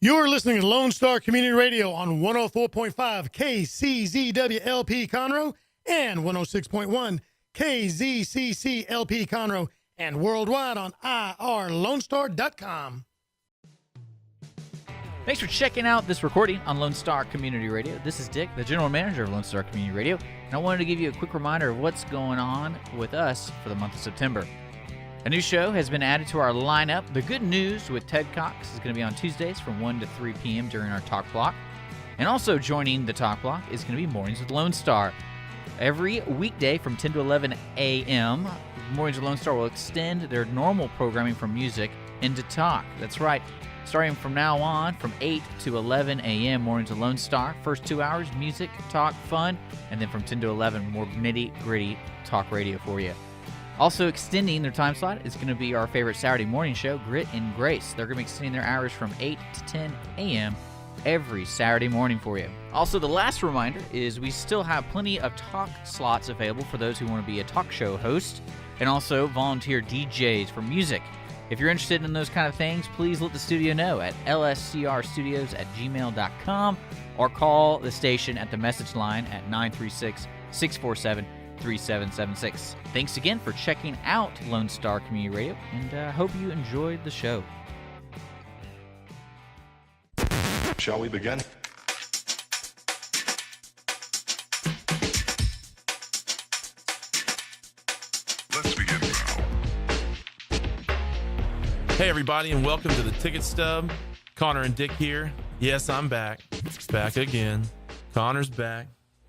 You're listening to Lone Star Community Radio on 104.5 KCZWLP Conroe and 106.1 KZCCLP Conroe and worldwide on irlonestar.com. Thanks for checking out this recording on Lone Star Community Radio. This is Dick, the general manager of Lone Star Community Radio, and I wanted to give you a quick reminder of what's going on with us for the month of September. A new show has been added to our lineup. The Good News with Ted Cox is going to be on Tuesdays from 1 to 3 p.m. during our Talk Block. And also joining the Talk Block is going to be Mornings with Lone Star. Every weekday from 10 to 11 a.m., Mornings with Lone Star will extend their normal programming from music into talk. That's right. Starting from now on, from 8 to 11 a.m., Mornings with Lone Star. First 2 hours, music, talk, fun. And then from 10 to 11, more nitty-gritty talk radio for you. Also extending their time slot is going to be our favorite Saturday morning show, Grit and Grace. They're going to be extending their hours from 8 to 10 a.m. every Saturday morning for you. Also, the last reminder is we still have plenty of talk slots available for those who want to be a talk show host and also volunteer DJs for music. If you're interested in those kind of things, please let the studio know at lscrstudios@gmail.com or call the station at the message line at 936-647-3776. Thanks again for checking out Lone Star Community Radio, and hope you enjoyed the show. Shall we begin? Let's begin now. Hey everybody, and welcome to the Ticket Stub. Connor and Dick here. Yes, I'm back. Back again. Connor's back.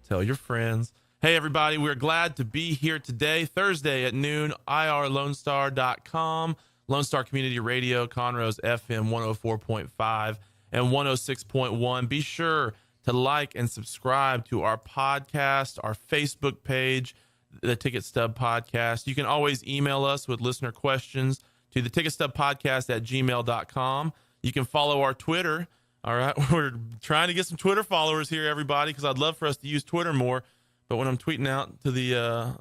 Tell your friends. Hey everybody, we're glad to be here today, Thursday at noon, irlonestar.com, Lone Star Community Radio, Conroe's FM 104.5 and 106.1. Be sure to like and subscribe to our podcast, our Facebook page, the Ticket Stub Podcast. You can always email us with listener questions to the theticketstubpodcast at gmail.com. You can follow our Twitter. All right, we're trying to get some Twitter followers here, everybody, because I'd love for us to use Twitter more. But when I'm tweeting out to the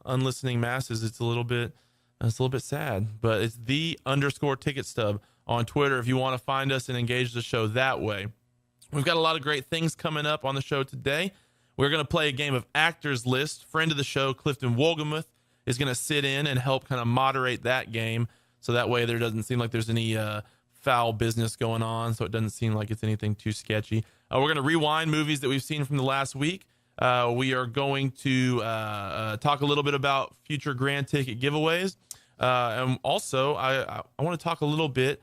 unlistening masses, it's a little bit sad. But it's _ticket stub on Twitter if you want to find us and engage the show that way. We've got a lot of great things coming up on the show today. We're going to play a game of Actors List. Friend of the show, Clifton Wolgamuth, is going to sit in and help kind of moderate that game. So that way there doesn't seem like there's any foul business going on. So it doesn't seem like it's anything too sketchy. We're going to rewind movies that we've seen from the last week. We are going to talk a little bit about future grand ticket giveaways. And also, I want to talk a little bit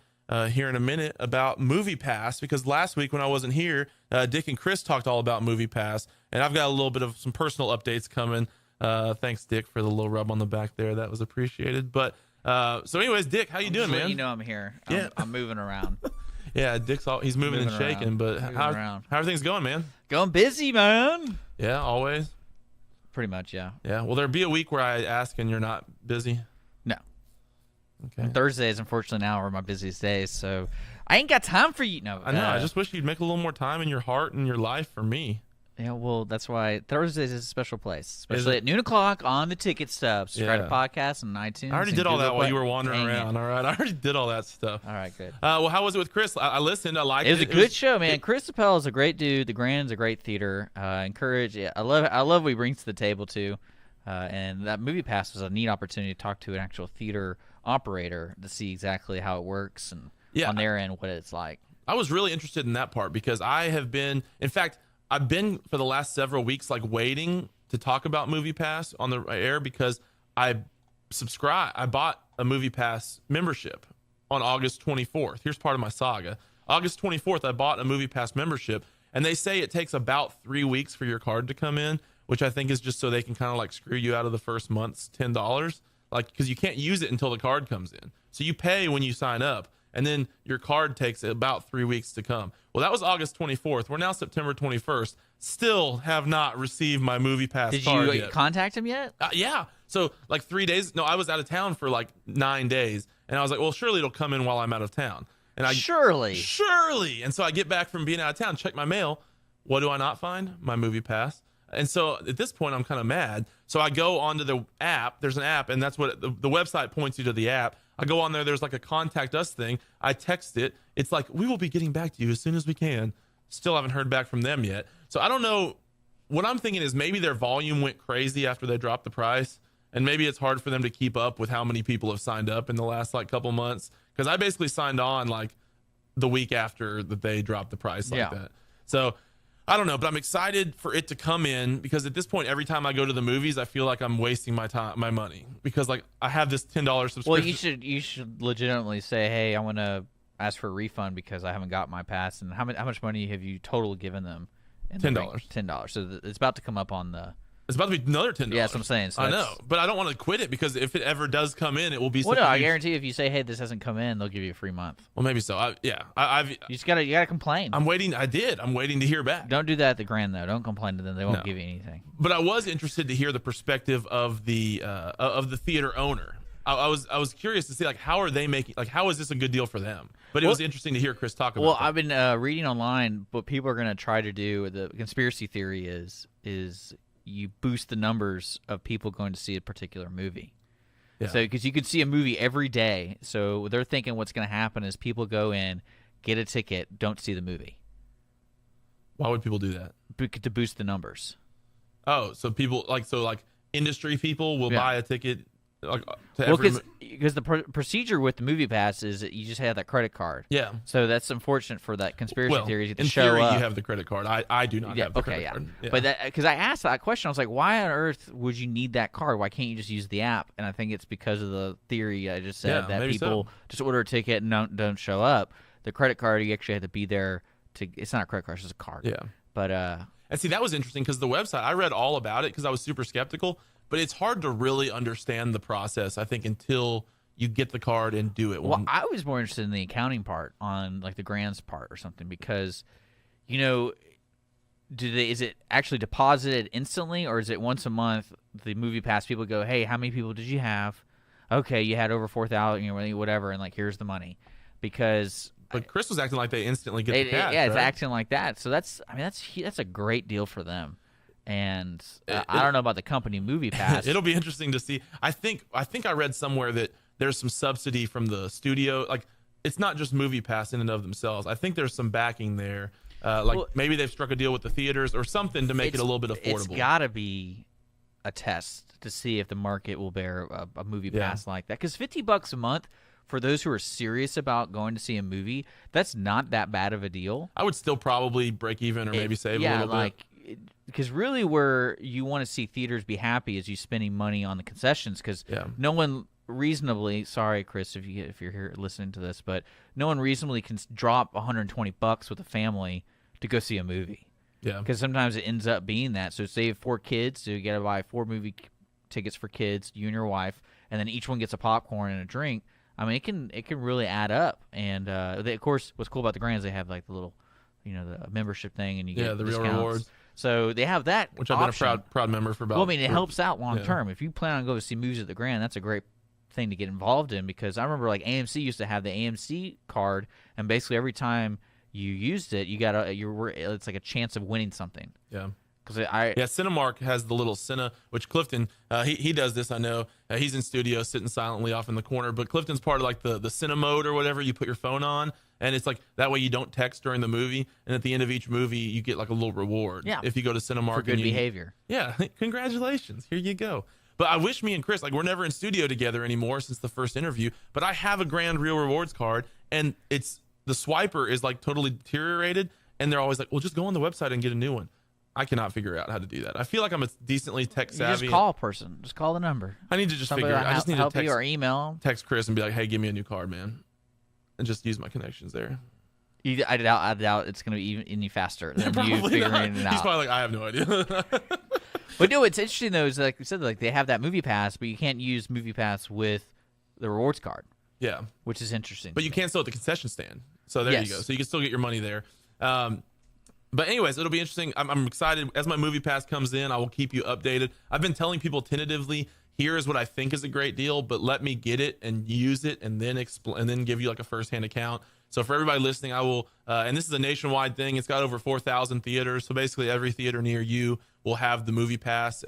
here in a minute about Movie Pass, because last week when I wasn't here, Dick and Chris talked all about Movie Pass, and I've got a little bit of some personal updates coming. Thanks, Dick, for the little rub on the back there. That was appreciated. But so anyways, Dick, how you doing, man? You know I'm here. Yeah. I'm moving around. Yeah, Dick's he's moving and shaking, around. but how are things going, man? Going busy, man. Yeah, always. Pretty much, yeah. Yeah. Will there be a week where I ask and you're not busy? No. Okay. And Thursdays, unfortunately, now are my busiest days, so I ain't got time for you. No, I know. I just wish you'd make a little more time in your heart and your life for me. Yeah, well, that's why Thursdays is a special place, especially at noon o'clock on the Ticket Stub. Subscribe to podcasts on iTunes. I already did all that while you were wandering around. All right, I already did all that stuff. All right, good. Well, how was it with Chris? I listened. I liked it. It was a good show, man. Chris Appel is a great dude. The Grand's a great theater. Encourage. Yeah, I love what he brings to the table too. And that Movie Pass was a neat opportunity to talk to an actual theater operator to see exactly how it works and on their end what it's like. I was really interested in that part because I have been, in fact, I've been for the last several weeks like waiting to talk about Movie Pass on the air because I bought a Movie Pass membership on August 24th. Here's part of my saga. August 24th, I bought a Movie Pass membership, and they say it takes about 3 weeks for your card to come in, which I think is just so they can kind of like screw you out of the first month's $10, like because you can't use it until the card comes in. So you pay when you sign up, and then your card takes about 3 weeks to come. Well, that was August 24th. We're now September 21st. Still have not received my Movie Pass card yet. Did you contact him yet? Yeah. So like 3 days. No, I was out of town for like 9 days. And I was like, well, surely it'll come in while I'm out of town. And Surely. And so I get back from being out of town, check my mail. What do I not find? My Movie Pass. And so at this point, I'm kind of mad. So I go onto the app. There's an app, and that's what the website points you to the app. I go on there. There's like a contact us thing. I text it. It's like, we will be getting back to you as soon as we can. Still haven't heard back from them yet. So I don't know. What I'm thinking is maybe their volume went crazy after they dropped the price. And maybe it's hard for them to keep up with how many people have signed up in the last like couple months. Because I basically signed on like the week after that they dropped the price like that. So I don't know, but I'm excited for it to come in because at this point, every time I go to the movies, I feel like I'm wasting my time, my money, because like I have this $10 subscription. Well, you should legitimately say, hey, I want to ask for a refund because I haven't got my pass. And how much money have you total given them? $10. $10. So it's about to come up on the. It's about to be another $10. Yeah, that's what I'm saying. So I know, but I don't want to quit it because if it ever does come in, it will be. Well, no, I guarantee if you say, "Hey, this hasn't come in," they'll give you a free month. Well, maybe so. I've you just gotta complain. I'm waiting. I'm waiting to hear back. Don't do that at the Grand though. Don't complain to them. They won't give you anything. But I was interested to hear the perspective of the theater owner. I was curious to see like how are they making, like how is this a good deal for them? But it was interesting to hear Chris talk about. Well, that. I've been reading online what people are going to try to do. The conspiracy theory is you boost the numbers of people going to see a particular movie. Yeah. So because you could see a movie every day, so they're thinking what's going to happen is people go in, get a ticket, don't see the movie. Why would people do that? To boost the numbers. Oh, so people like industry people will buy a ticket. Because the procedure with the movie pass is that you just have that credit card. Yeah. So that's unfortunate for that conspiracy theory. In theory, you have the credit card. I do not have the credit card. Yeah. But because I asked that question, I was like, why on earth would you need that card? Why can't you just use the app? And I think it's because of the theory I just said that people just order a ticket and don't show up. The credit card, you actually have to be there to. It's not a credit card; it's just a card. Yeah. But and see, that was interesting because the website, I read all about it because I was super skeptical. But it's hard to really understand the process, I think, until you get the card and do it. Well, I was more interested in the accounting part on like the grants part or something because, is it actually deposited instantly or is it once a month? The movie pass people go, hey, how many people did you have? Okay, you had over 4,000, whatever, and like here's the money, because. But Chris was acting like they instantly get the cash. Yeah, it's right? acting like that. So that's a great deal for them. And I don't know about the company movie pass. It'll be interesting to see. I think I read somewhere that there's some subsidy from the studio. Like it's not just movie pass in and of themselves. I think there's some backing there. Maybe they've struck a deal with the theaters or something to make it a little bit affordable. It's got to be a test to see if the market will bear a movie pass like that. Because $50 a month for those who are serious about going to see a movie, that's not that bad of a deal. I would still probably break even or maybe save a little bit. Because really where you want to see theaters be happy is you spending money on the concessions because no one reasonably, sorry, Chris, if you're here listening to this, but no one reasonably can drop $120 with a family to go see a movie. Yeah. Because sometimes it ends up being that. So say you have 4 kids, so you got to buy 4 movie tickets for kids, you and your wife, and then each one gets a popcorn and a drink. I mean, it can really add up. And of course, what's cool about the Grand is they have like the little, the membership thing, and you get the discounts. real rewards. So they have that, which I've been a proud member for about. Well, I mean, it helps out long term. If you plan on going to see movies at the Grand, that's a great thing to get involved in because I remember like AMC used to have the AMC card, and basically every time you used it, it's like a chance of winning something. Yeah. Because Cinemark has the little Cine, which Clifton he does this. I know he's in studio sitting silently off in the corner, but Clifton's part of like the Cine mode or whatever. You put your phone on, and it's like that way you don't text during the movie, and at the end of each movie you get like a little reward. Yeah. If you go to Cinemark for good behavior. Yeah, congratulations. Here you go. But I wish me and Chris, like we're never in studio together anymore since the first interview. But I have a Grand Real Rewards card, and it's the swiper is like totally deteriorated, and they're always like, "Well, just go on the website and get a new one." I cannot figure out how to do that. I feel like I'm a decently tech savvy. You just call a person. Just call the number. I need to just figure it out. I just need to text you or email. Text Chris and be like, hey, give me a new card, man. And just use my connections there. I doubt it's going to be any faster than you figuring it out. He's probably like, I have no idea. But no, it's interesting though. Is like we said, like they have that Movie Pass, but you can't use Movie Pass with the rewards card. Yeah, which is interesting. But you can still at the concession stand. So there you go. So you can still get your money there. But anyways, it'll be interesting. I'm excited. As my Movie Pass comes in, I will keep you updated. I've been telling people tentatively, here is what I think is a great deal, but let me get it and use it and then give you like a first-hand account. So for everybody listening, I will, and this is a nationwide thing. It's got over 4,000 theaters. So basically every theater near you will have the Movie Pass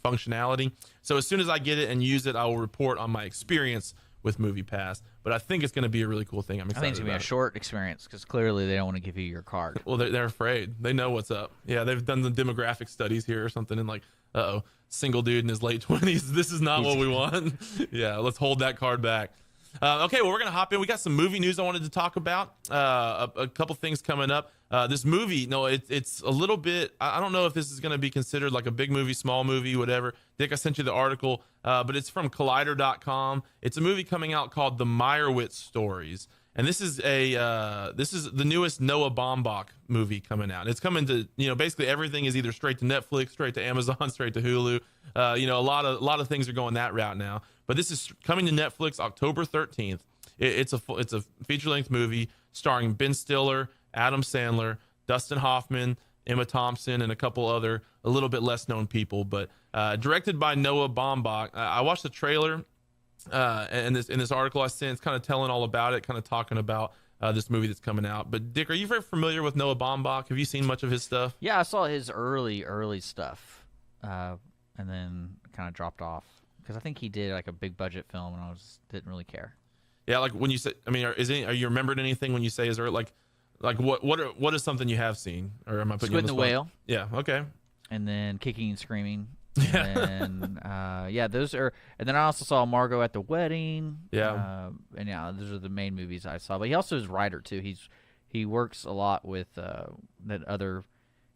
functionality. So as soon as I get it and use it, I will report on my experience with Movie Pass. But I think it's going to be a really cool thing. I'm I excited think it's going to be a about it. short experience because clearly they don't want to give you your card. Well, they're afraid. They know what's up. Yeah, they've done the demographic studies here or something, and like, single dude in his late 20s. This is not what we want. Yeah, let's hold that card back. Okay, well, we're going to hop in. We got some movie news I wanted to talk about. A couple things coming up. This movie, no, it's a little bit, I don't know if this is going to be considered like a big movie, small movie, whatever. Dick, I sent you the article, but it's from Collider.com. It's a movie coming out called The Meyerowitz Stories. And this is the newest Noah Baumbach movie coming out. It's coming to, basically everything is either straight to Netflix, straight to Amazon, straight to Hulu. A lot of things are going that route now. But this is coming to Netflix October 13th. It's a feature-length movie starring Ben Stiller, Adam Sandler, Dustin Hoffman, Emma Thompson, and a couple other a little bit less known people. But directed by Noah Baumbach. I watched the trailer. And in this article I sent, it's kind of telling all about it, kind of talking about this movie that's coming out. But Dick, are you very familiar with Noah Baumbach? Have you seen much of his stuff? Yeah, I saw his early stuff, and then kind of dropped off because I think he did like a big budget film, and I didn't really care. Yeah, like when you say, I mean, are you remembered anything when you say his early, like what is something you have seen, or am I putting you on Squid the and the spot? Whale, Yeah, okay. and then Kicking and Screaming. And those are, and then I also saw Margot at the Wedding. And those are the main movies I saw. But he also is a writer too. He works a lot with that other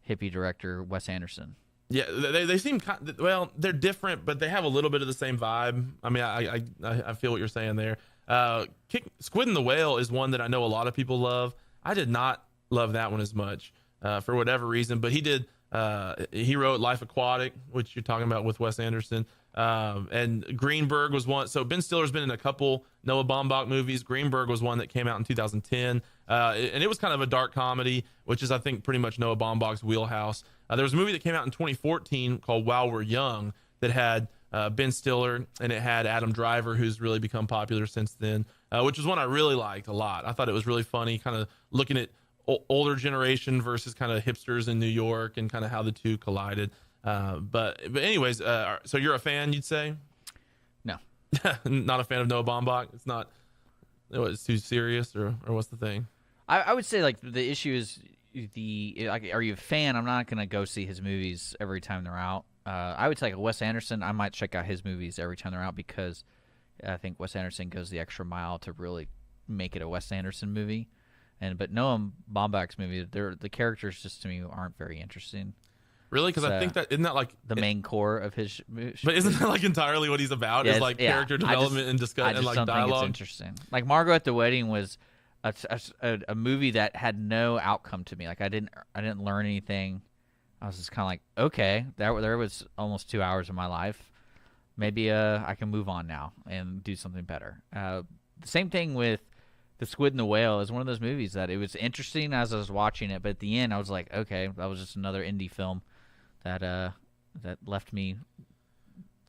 hippie director Wes Anderson. Yeah, they seem well, they're different, but they have a little bit of the same vibe. I mean, I feel what you're saying there. Squid and the Whale is one that I know a lot of people love. I did not love that one as much for whatever reason, but he did. He wrote Life Aquatic, which you're talking about with Wes Anderson. And Greenberg was one. So Ben Stiller's been in a couple Noah Baumbach movies. Greenberg was one that came out in 2010. And it was kind of a dark comedy, which is, I think, pretty much Noah Baumbach's wheelhouse. There was a movie that came out in 2014 called While We're Young that had Ben Stiller, and it had Adam Driver, who's really become popular since then, which was one I really liked a lot. I thought it was really funny, kind of looking at older generation versus kind of hipsters in New York and kind of how the two collided. But anyways, so you're a fan, you'd say? No. Not a fan of Noah Baumbach? It's too serious, or what's the thing? I would say like the issue is are you a fan? I'm not gonna go see his movies every time they're out. I would say like Wes Anderson. I might check out his movies every time they're out because I think Wes Anderson goes the extra mile to really make it a Wes Anderson movie. But Noah Baumbach's movie, the characters just to me aren't very interesting. Really? Because I think isn't that like the main core of his movie? But isn't that like entirely what he's about? Is like character development and discussion and like don't dialogue. Think it's interesting. Like Margot at the Wedding was a movie that had no outcome to me. Like I didn't learn anything. I was just kind of like, okay, there was almost 2 hours of my life. Maybe I can move on now and do something better. The same thing with The Squid and the Whale is one of those movies that it was interesting as I was watching it, but at the end I was like, okay, that was just another indie film that left me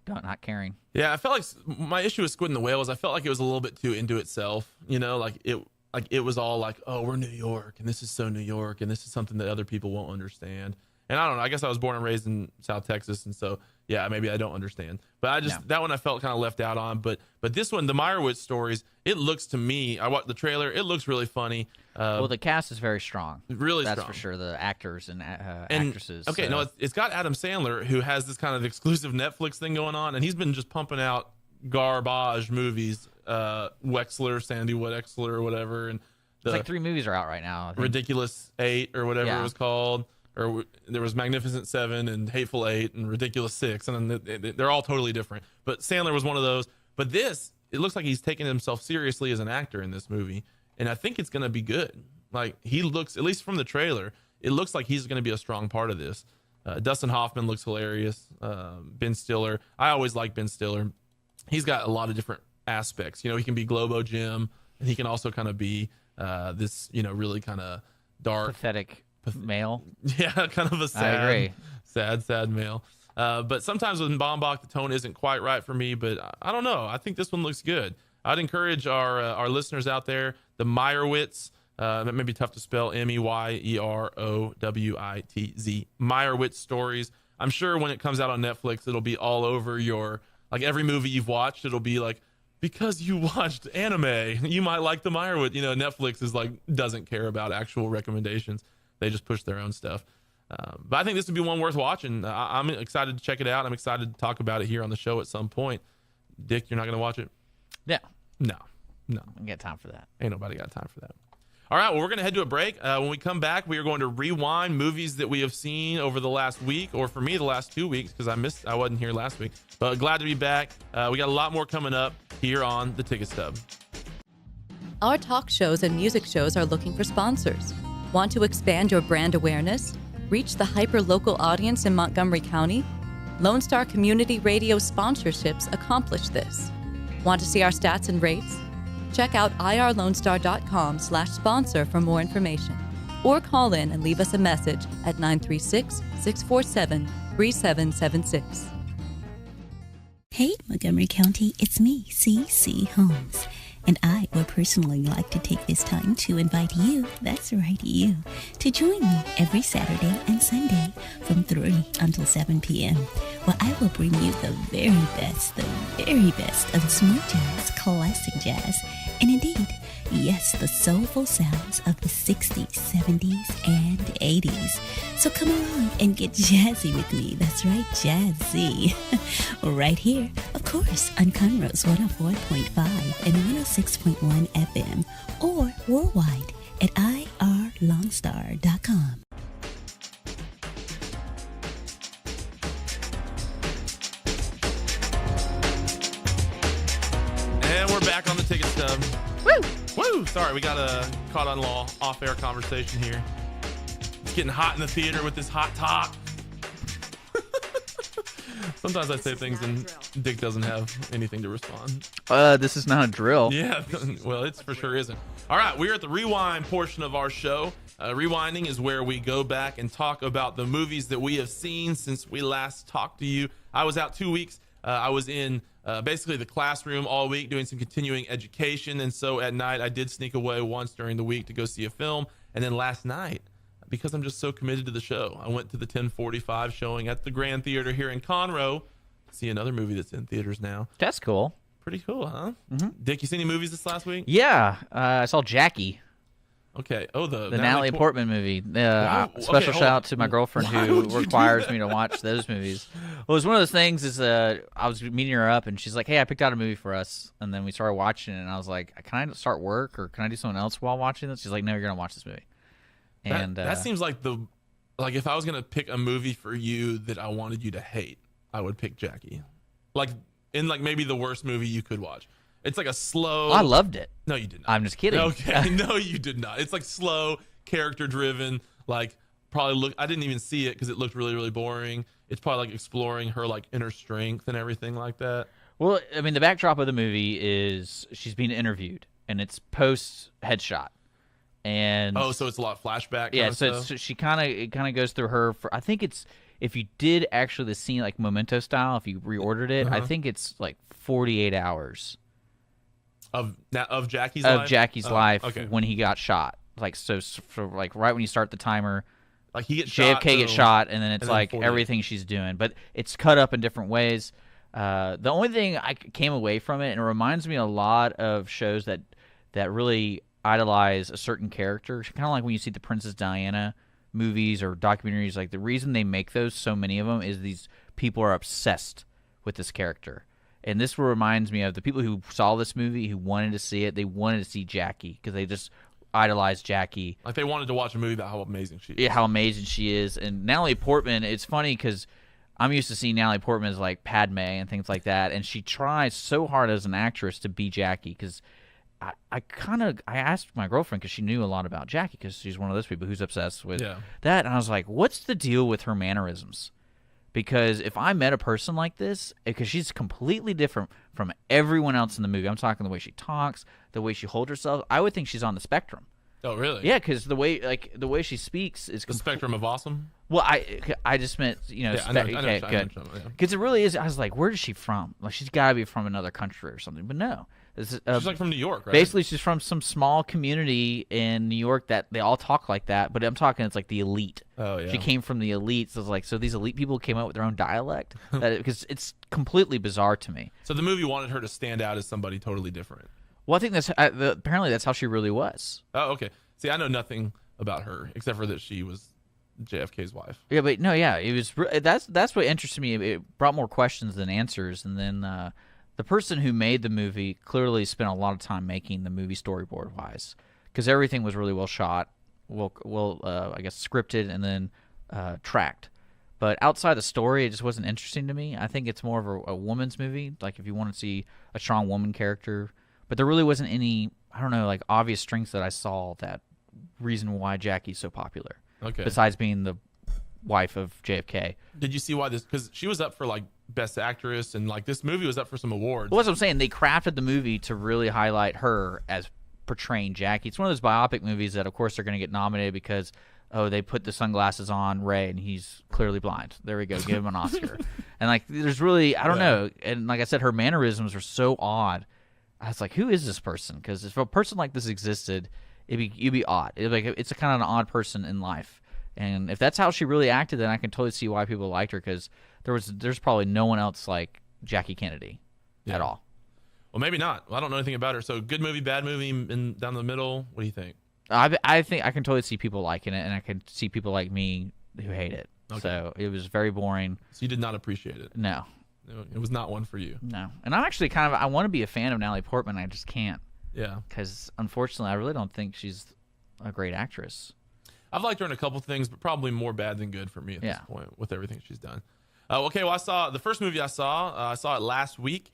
not caring. Yeah, I felt like my issue with Squid and the Whale was I felt like it was a little bit too into itself. It was all like, oh, we're New York, and this is so New York, and this is something that other people won't understand. And I don't know. I guess I was born and raised in South Texas, and so yeah, maybe I don't understand. But that one I felt kind of left out on. But this one, the Meyerowitz Stories, it looks to me. I watched the trailer. It looks really funny. Well, the cast is very strong. Really that's strong. for sure. The actors and actresses. Okay, no, it's got Adam Sandler, who has this kind of exclusive Netflix thing going on, and he's been just pumping out garbage movies. Wexler, Sandy Wexler, or whatever, and it's like 3 movies are out right now. Ridiculous 8 or whatever it was called. Or there was Magnificent 7 and Hateful 8 and Ridiculous 6, and then they're all totally different. But Sandler was one of those. But it looks like he's taking himself seriously as an actor in this movie, and I think it's going to be good. Like he looks, at least from the trailer, it looks like he's going to be a strong part of this. Dustin Hoffman looks hilarious. Ben Stiller, I always like Ben Stiller. He's got a lot of different aspects. He can be Globo Jim, and he can also kind of be this, really kind of dark, pathetic male. Yeah, kind of a sad, I agree. sad male. But sometimes with Baumbach, the tone isn't quite right for me. But I don't know. I think this one looks good. I'd encourage our listeners out there, the Meyerowitz. That may be tough to spell. Meyerowitz. Meyerowitz Stories. I'm sure when it comes out on Netflix, it'll be all over your, like every movie you've watched. It'll be like because you watched anime, you might like them. Meyerwood, Netflix is like doesn't care about actual recommendations. They just push their own stuff. But I think this would be one worth watching. I'm excited to check it out. I'm excited to talk about it here on the show at some point. Dick, you're not going to watch it? Yeah. No. I don't get time for that. Ain't nobody got time for that. All right, well, we're going to head to a break. When we come back, we are going to rewind movies that we have seen over the last week, or for me, the last 2 weeks, because I wasn't here last week. But glad to be back. We got a lot more coming up here on the Ticket Stub. Our talk shows and music shows are looking for sponsors. Want to expand your brand awareness? Reach the hyper-local audience in Montgomery County? Lone Star Community Radio sponsorships accomplish this. Want to see our stats and rates? Check out irlonestar.com/sponsor for more information. Or call in and leave us a message at 936-647-3776. Hey, Montgomery County, it's me, C.C. Holmes. And I would personally like to take this time to invite you, that's right, you, to join me every Saturday and Sunday from 3 until 7 p.m. where I will bring you the very best of smooth jazz, classic jazz, and indeed, yes, the soulful sounds of the 60s, 70s, and 80s. So come along and get jazzy with me. That's right, jazzy. Right here, of course, on Conroe's 104.5 and 106.1 FM, or worldwide at irlonestar.com. And we're back on the Ticket Stub. Woo! Sorry, we got a caught on law off-air conversation here. It's getting hot in the theater with this hot talk. Sometimes I say things and Dick doesn't have anything to respond. This is not a drill. Yeah, well, it's for sure isn't. All right, we're at the rewind portion of our show. Rewinding is where we go back and talk about the movies that we have seen since we last talked to you. I was out 2 weeks. I was in basically the classroom all week doing some continuing education. And so at night, I did sneak away once during the week to go see a film. And then last night, because I'm just so committed to the show, I went to the 10:45 showing at the Grand Theater here in Conroe to see another movie that's in theaters now. That's cool. Pretty cool, huh? Mm-hmm. Dick, you see any movies this last week? Yeah, I saw Jackie. Okay. Oh, the Natalie Portman movie. Special shout out to my girlfriend who requires me to watch those movies. Well, it was one of those things is I was meeting her up and she's like, hey, I picked out a movie for us. And then we started watching it and I was like, can I start work or can I do something else while watching this? She's like, no, you're going to watch this movie. And that seems like if I was going to pick a movie for you that I wanted you to hate, I would pick Jackie. Maybe the worst movie you could watch. It's like a slow... I loved it. No, you did not. I'm just kidding. Okay. No, you did not. It's like slow, character-driven, I didn't even see it because it looked really, really boring. It's probably like exploring her inner strength and everything like that. Well, I mean, the backdrop of the movie is she's being interviewed, and it's post-headshot. And so it's a lot of flashback. Yeah, so she kind of goes through her... I think it's... If you did actually the scene like Memento style, if you reordered it, I think it's 48 hours. Of Jackie's life? Of Jackie's life okay. when he got shot. So right when you start the timer, he gets JFK shot, gets shot, and then it's and then everything she's doing. But it's cut up in different ways. The only thing I came away from it, and it reminds me a lot of shows that really idolize a certain character, kind of like when you see the Princess Diana movies or documentaries. Like the reason they make those, so many of them, is these people are obsessed with this character. And this reminds me of the people who saw this movie, who wanted to see it. They wanted to see Jackie because they just idolized Jackie. Like they wanted to watch a movie about how amazing she is. Yeah, how amazing she is. And Natalie Portman, it's funny because I'm used to seeing Natalie Portman as like Padme and things like that. And she tries so hard as an actress to be Jackie because I asked my girlfriend because she knew a lot about Jackie because she's one of those people who's obsessed with that. And I was like, what's the deal with her mannerisms? Because if I met a person like this, because she's completely different from everyone else in the movie. I'm talking the way she talks, the way she holds herself. I would think she's on the spectrum. Oh, really? Yeah, because the way she speaks is the spectrum of awesome. Well, I just meant okay, good. Because it really is. I was like, where is she from? Like she's got to be from another country or something. But no, She's like from New York, right? Basically, she's from some small community in New York that they all talk like that. But I'm talking, it's like the elite. Oh yeah. She came from the elite, so it's like, so these elite people came up with their own dialect, because it's completely bizarre to me. So the movie wanted her to stand out as somebody totally different. Well, I think that's apparently that's how she really was. Oh, okay. See, I know nothing about her except for that she was JFK's wife. Yeah, but no, yeah, it was. That's what interested me. It brought more questions than answers, and then the person who made the movie clearly spent a lot of time making the movie storyboard wise, because everything was really well shot, I guess scripted, and then tracked. But outside the story, it just wasn't interesting to me. I think it's more of a woman's movie, like if you want to see a strong woman character. But there really wasn't any, I don't know, like obvious strengths that I saw that reason why Jackie's so popular. Okay. Besides being the wife of JFK. Did you see why this? Because she was up for like Best Actress, and like this movie was up for some awards. Well, that's what I'm saying. They crafted the movie to really highlight her as portraying Jackie. It's one of those biopic movies that, of course, they're going to get nominated because, they put the sunglasses on Ray and he's clearly blind. There we go. Give him an Oscar. And like, there's really, I don't know. And like I said, her mannerisms are so odd. I was like, who is this person? Because if a person like this existed, you'd be odd. It's a kind of an odd person in life. And if that's how she really acted, then I can totally see why people liked her, because there's probably no one else like Jackie Kennedy at all. Well, maybe not. Well, I don't know anything about her. So good movie, bad movie, down the middle. What do you think? I think I can totally see people liking it, and I can see people like me who hate it. Okay. So it was very boring. So you did not appreciate it? No. It was not one for you. No. And I'm actually I want to be a fan of Natalie Portman. I just can't. Yeah. Because unfortunately, I really don't think she's a great actress. I've liked her in a couple things, but probably more bad than good for me at this point with everything she's done. Okay, well, I saw the first movie I saw it last week.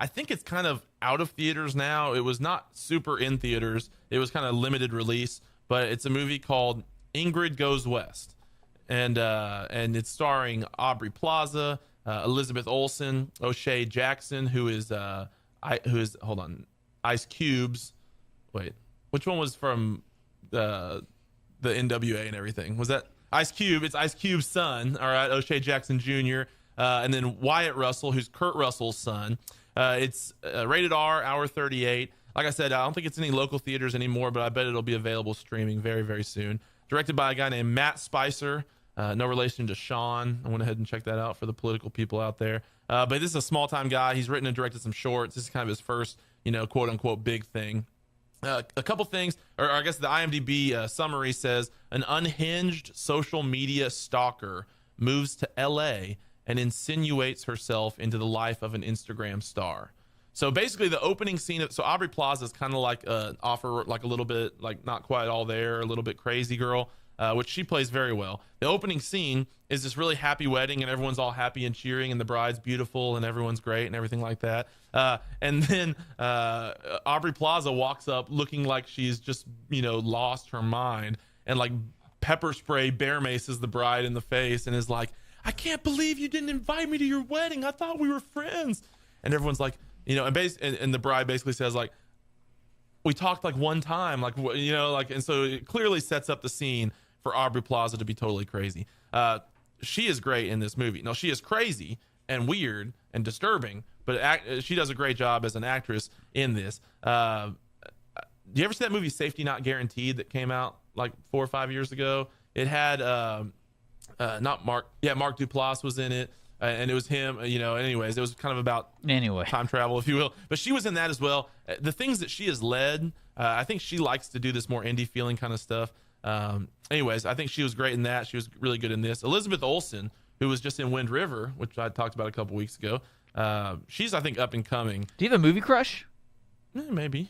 I think it's kind of out of theaters now. It was not super in theaters. It was kind of limited release, but it's a movie called Ingrid Goes West. And it's starring Aubrey Plaza, Elizabeth Olsen, O'Shea Jackson, who is Ice Cube's. Wait, which one was from the NWA and everything? Was that Ice Cube? It's Ice Cube's son, all right, O'Shea Jackson Jr., and then Wyatt Russell, who's Kurt Russell's son. It's rated R, hour 38. Like I said, I don't think it's any local theaters anymore, but I bet it'll be available streaming very, very soon. Directed by a guy named Matt Spicer, no relation to Sean. I went ahead and checked that out for the political people out there. But this is a small-time guy. He's written and directed some shorts. This is kind of his first, quote-unquote big thing. A couple things, or I guess the IMDb summary says, an unhinged social media stalker moves to LA and insinuates herself into the life of an Instagram star. So basically the opening scene so Aubrey Plaza is kind of like offer like a little bit like not quite all there, a little bit crazy girl, which she plays very well. The opening scene is this really happy wedding and everyone's all happy and cheering and the bride's beautiful and everyone's great and everything like that. And then Aubrey Plaza walks up looking like she's just, lost her mind and like pepper spray bear maces the bride in the face and is like, I can't believe you didn't invite me to your wedding. I thought we were friends. And everyone's like, and the bride basically says like, we talked like one time, like, and so it clearly sets up the scene for Aubrey Plaza to be totally crazy. She is great in this movie. No, she is crazy and weird and disturbing, but she does a great job as an actress in this. Do you ever see that movie Safety Not Guaranteed that came out like 4 or 5 years ago? It had not Mark Duplass was in it, and it was him. Anyways, it was kind of about time travel, if you will. But she was in that as well. The things that she has led, I think she likes to do this more indie feeling kind of stuff. Anyways, I think she was great in that. She was really good in this. Elizabeth Olsen, who was just in Wind River, which I talked about a couple weeks ago. She's, I think, up and coming. Do you have a movie crush? Maybe.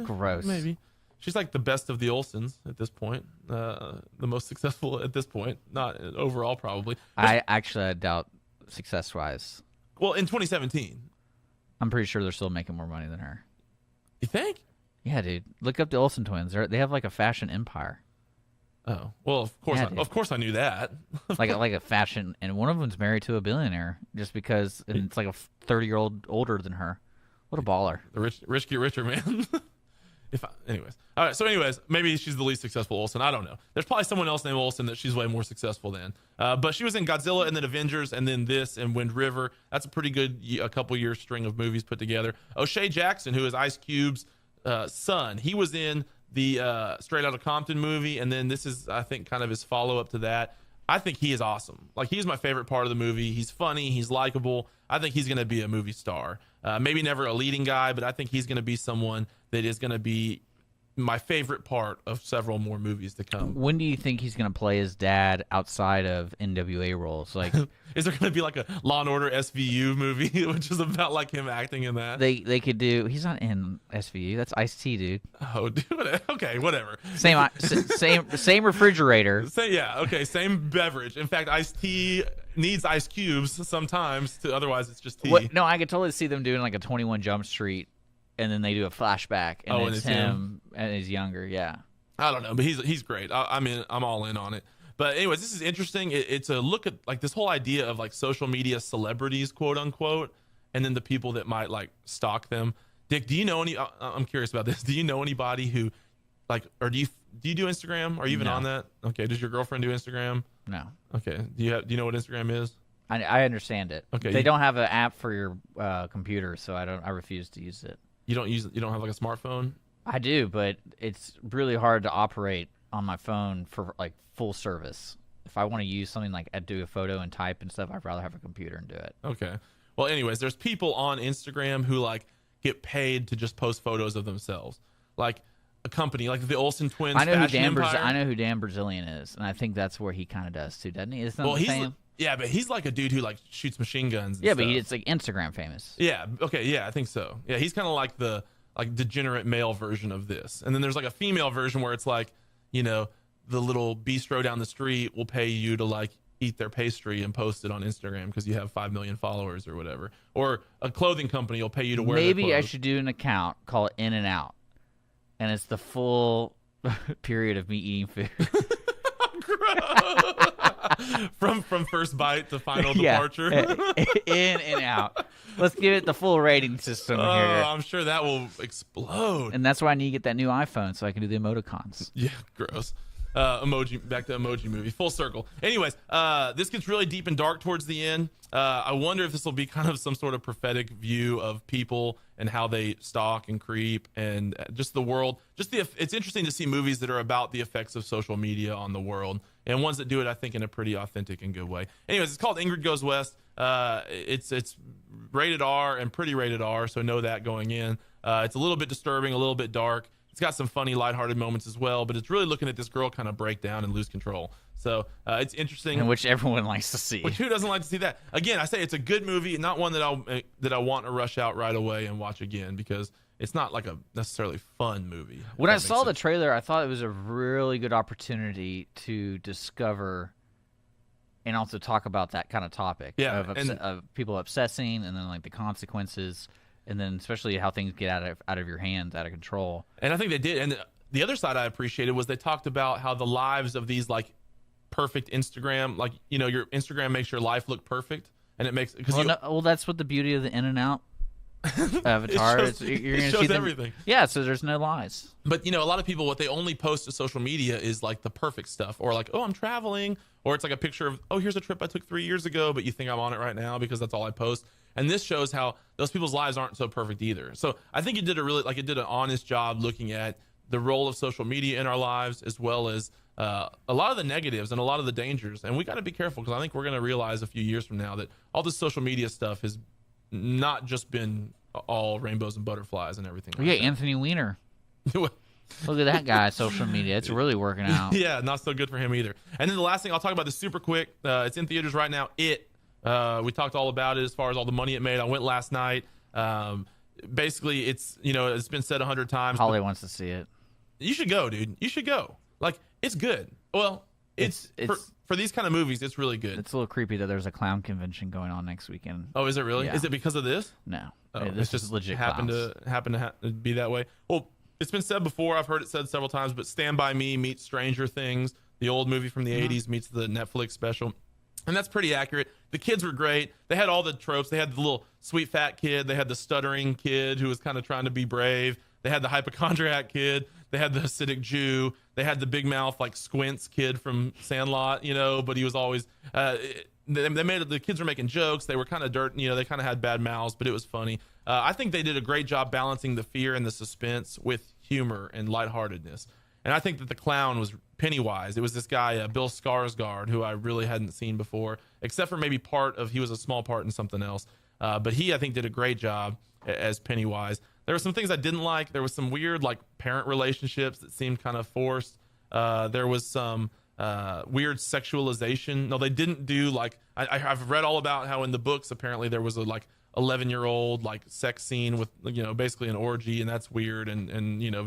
Gross. Maybe. She's like the best of the Olsens at this point. The most successful at this point. Not overall, probably. I doubt success-wise. Well, in 2017. I'm pretty sure they're still making more money than her. You think? Yeah, dude. Look up the Olsen twins. They have like a fashion empire. Oh, well, of course. Of course I knew that. like a fashion, and one of them's married to a billionaire just because, and it's like a 30-year-old older than her. What a baller. The rich get richer, man. Anyways. All right. So anyways, maybe she's the least successful Olsen. I don't know. There's probably someone else named Olsen that she's way more successful than. But she was in Godzilla and then Avengers and then this and Wind River. That's a pretty good a couple year string of movies put together. O'Shea Jackson, who is Ice Cube's son, he was in the Straight Outta Compton movie, and then this is, I think, kind of his follow up to that. I think he is awesome. Like, he's my favorite part of the movie. He's funny. He's likable. I think he's going to be a movie star. Maybe never a leading guy, but I think he's going to be someone that is going to be my favorite part of several more movies to come. When do you think he's going to play his dad outside of NWA roles? Like, is there going to be like a Law and Order SVU movie, which is about like him acting in that? They could do. He's not in SVU. That's Ice-T, dude. Oh, dude. Okay, whatever. Same refrigerator. Same beverage. In fact, Ice-T needs ice cubes sometimes. Otherwise, it's just tea. No, I could totally see them doing like a 21 Jump Street. And then they do a flashback, and it's him, and he's younger. Yeah, I don't know, but he's great. I mean, I'm all in on it. But anyways, this is interesting. It's a look at like this whole idea of like social media celebrities, quote unquote, and then the people that might like stalk them. Dick, do you know any? I'm curious about this. Do you know anybody who, like, or do you do Instagram? Are you even on that? Okay. Does your girlfriend do Instagram? No. Okay. Do you know what Instagram is? I understand it. Okay. They don't have an app for your computer, so I refuse to use it. You don't have like a smartphone? I do, but it's really hard to operate on my phone for like full service. If I want to use something like do a photo and type and stuff, I'd rather have a computer and do it. Okay. Well, anyways, there's people on Instagram who like get paid to just post photos of themselves. Like a company, like the Olsen twins. I know who Dan Brazilian is, and I think that's where he kind of does too, doesn't he? Isn't that the same? Yeah, but he's like a dude who like shoots machine guns. And yeah, stuff. but it's like Instagram famous. Yeah. Okay. Yeah, I think so. Yeah, he's kind of like the degenerate male version of this, and then there's like a female version where it's like, you know, the little bistro down the street will pay you to like eat their pastry and post it on Instagram because you have 5 million followers or whatever, or a clothing company will pay you to wear. Maybe I should do an account, call it In and Out, and it's the full period of me eating food. from first bite to final departure. In and out. Let's give it the full rating system here. I'm sure that will explode. And that's why I need to get that new iPhone so I can do the emoticons. Yeah, gross. Emoji, back to Emoji Movie, full circle. Anyways, this gets really deep and dark towards the end. I wonder if this will be kind of some sort of prophetic view of people and how they stalk and creep and just the world. It's interesting to see movies that are about the effects of social media on the world, and ones that do it, I think, in a pretty authentic and good way. Anyways, it's called Ingrid Goes West. It's rated R and pretty rated R, so know that going in. It's a little bit disturbing, a little bit dark. It's got some funny, lighthearted moments as well, but it's really looking at this girl kind of break down and lose control. So it's interesting, and which everyone likes to see. Which who doesn't like to see that? Again, I say it's a good movie, not one that I want to rush out right away and watch again, because it's not like a necessarily fun movie. When I saw the trailer, I thought it was a really good opportunity to discover and also talk about that kind of topic of people obsessing, and then like the consequences. And then especially how things get out of your hands, out of control. And I think they did. And the other side I appreciated was they talked about how the lives of these like perfect Instagram, like, you know, your Instagram makes your life look perfect, and it makes that's what the beauty of the In and Out avatar. It shows everything. Yeah, so there's no lies. But you know, a lot of people, what they only post to social media is like the perfect stuff, or like, oh, I'm traveling, or it's like a picture of, oh, here's a trip I took 3 years ago, but you think I'm on it right now because that's all I post. And this shows how those people's lives aren't so perfect either. So I think it did an honest job looking at the role of social media in our lives, as well as a lot of the negatives and a lot of the dangers. And we got to be careful, because I think we're going to realize a few years from now that all this social media stuff has not just been all rainbows and butterflies and everything. Like that. Anthony Weiner. Look at that guy, social media. It's really working out. Yeah, not so good for him either. And then the last thing I'll talk about is super quick. It's in theaters right now. We talked all about it as far as all the money it made. I went last night. Basically, it's been said 100 times. Holly wants to see it. You should go, dude. You should go. Like, it's good. Well, it's for these kind of movies, it's really good. It's a little creepy that there's a clown convention going on next weekend. Oh, is it really? Yeah. Is it because of this? No. This just legit happened clowns. to be that way. Well, it's been said before. I've heard it said several times, but Stand By Me meets Stranger Things. The old movie from the 80s meets the Netflix special. And that's pretty accurate. The kids were great. They had all the tropes. They had the little sweet fat kid. They had the stuttering kid who was kind of trying to be brave. They had the hypochondriac kid. They had the Hasidic Jew. They had the big mouth like Squints kid from Sandlot, but he was always. They made the kids were making jokes. They were kind of dirt, they kind of had bad mouths, but it was funny. I think they did a great job balancing the fear and the suspense with humor and lightheartedness. And I think that the clown was Pennywise. It was this guy, Bill Skarsgård, who I really hadn't seen before, except for maybe he was a small part in something else. But he, I think, did a great job as Pennywise. There were some things I didn't like. There was some weird, like, parent relationships that seemed kind of forced. There was some weird sexualization. No, they didn't do, like, I've read all about how in the books, apparently, there was a, like, 11-year-old, like, sex scene with, basically an orgy, and that's weird and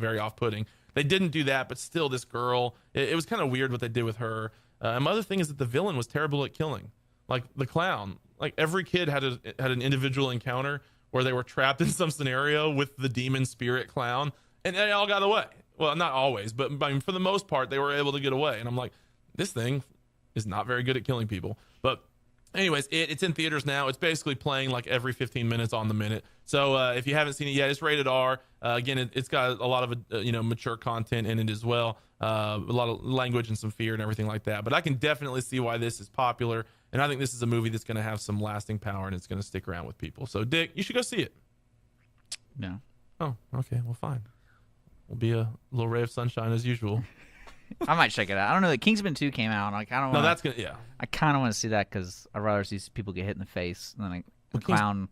very off-putting. They didn't do that, but still, this girl, it was kind of weird what they did with her. And my other thing is that the villain was terrible at killing. Like, the clown. Like, every kid had an individual encounter where they were trapped in some scenario with the demon spirit clown, and they all got away. Well, not always, but I mean, for the most part, they were able to get away. And I'm like, this thing is not very good at killing people. But anyways, it's in theaters now. It's basically playing like every 15 minutes on the minute. So if you haven't seen it yet, it's rated R. Again, it's got a lot of mature content in it as well. A lot of language and some fear and everything like that. But I can definitely see why this is popular. And I think this is a movie that's going to have some lasting power and it's going to stick around with people. So, Dick, you should go see it. No. Oh, okay. Well, fine. We'll be a little ray of sunshine as usual. I might check it out. I don't know. Kingsman 2 came out. Like, I don't. No, that's good. Yeah. I kind of want to see that because I'd rather see people get hit in the face than a clown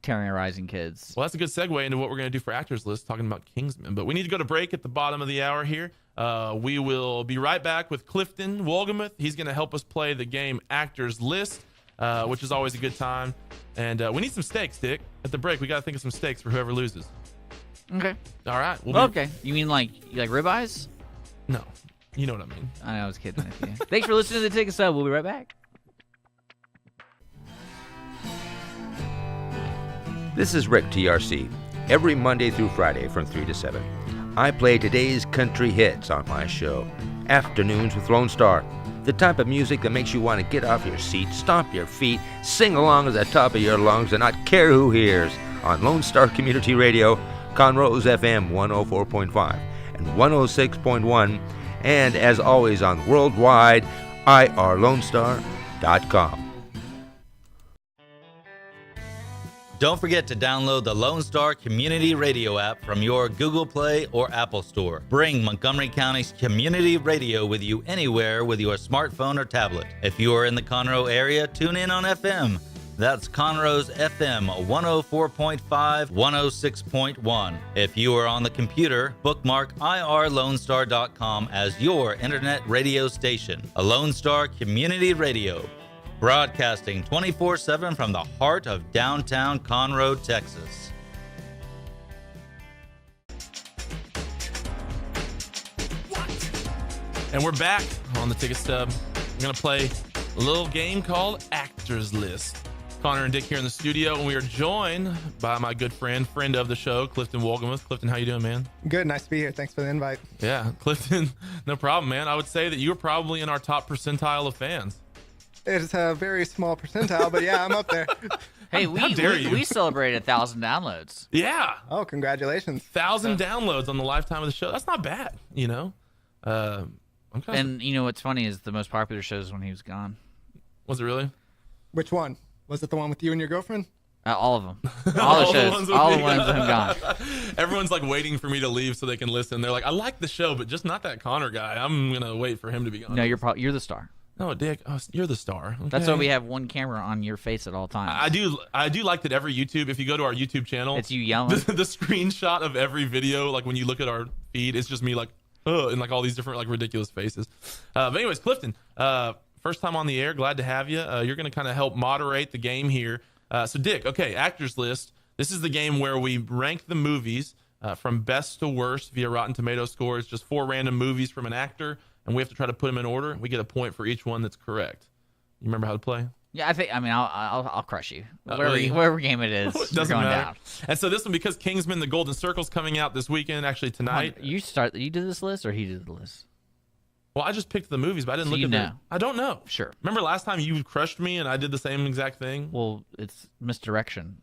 terrorizing kids. Well, that's a good segue into what we're going to do for Actors List, talking about Kingsman. But we need to go to break at the bottom of the hour here. We will be right back with Clifton Wolgamuth. He's going to help us play the game Actors List, which is always a good time. And we need some stakes, Dick. At the break, we got to think of some stakes for whoever loses. Okay. All right. Okay. You mean like ribeyes? No. You know what I mean. I know, I was kidding with you. Thanks for listening to the Ticket Stub. We'll be right back. This is Rick, TRC. Every Monday through Friday from 3 to 7, I play today's country hits on my show, Afternoons with Lone Star. The type of music that makes you want to get off your seat, stomp your feet, sing along at the top of your lungs, and not care who hears on Lone Star Community Radio, Conroe's FM 104.5 and 106.1, and as always on worldwide, irlonestar.com. Don't forget to download the Lone Star Community Radio app from your Google Play or Apple Store. Bring Montgomery County's community radio with you anywhere with your smartphone or tablet. If you are in the Conroe area, tune in on FM. That's Conroe's FM 104.5, 106.1. If you are on the computer, bookmark irlonestar.com as your internet radio station. A Lone Star Community Radio. Broadcasting 24/7 from the heart of downtown Conroe, Texas. And we're back on the Ticket Stub. We're going to play a little game called Actors List. Connor and Dick here in the studio, and we are joined by my good friend of the show, Clifton Wolgamuth. Clifton, how you doing, man? Good. Nice to be here. Thanks for the invite. Yeah, Clifton, no problem, man. I would say that you're probably in our top percentile of fans. It's a very small percentile, but yeah, I'm up there. Hey, How dare you? we celebrated 1,000 downloads. Yeah. Oh, congratulations. 1,000 downloads on the lifetime of the show. That's not bad, you know? And you know what's funny is the most popular show is when he was gone. Was it really? Which one? Was it the one with you and your girlfriend? All of them. All the shows. All the ones that have gone. Everyone's like waiting for me to leave so they can listen. They're like, I like the show, but just not that Connor guy. I'm going to wait for him to be gone. No, you're the star. No, Dick, you're the star. Okay? That's why we have one camera on your face at all times. I do like that every YouTube, if you go to our YouTube channel, it's you yelling. The screenshot of every video, like when you look at our feed, it's just me like, and like all these different like ridiculous faces. But anyways, Clifton, first time on the air, glad to have you. You're going to kind of help moderate the game here. So Dick, okay, Actors List. This is the game where we rank the movies from best to worst via Rotten Tomatoes scores, just 4 random movies from an actor. And we have to try to put them in order. We get a point for each one that's correct. You remember how to play? Yeah, I'll crush you. Whatever game it is, doesn't you're going matter. down. And so this one, because Kingsman: The Golden Circle's coming out this weekend, actually tonight. You did this list, or he did the list? Well, I just picked the movies, but I didn't So look you at know. them. I don't know. Sure. Remember last time you crushed me and I did the same exact thing? Well, it's misdirection.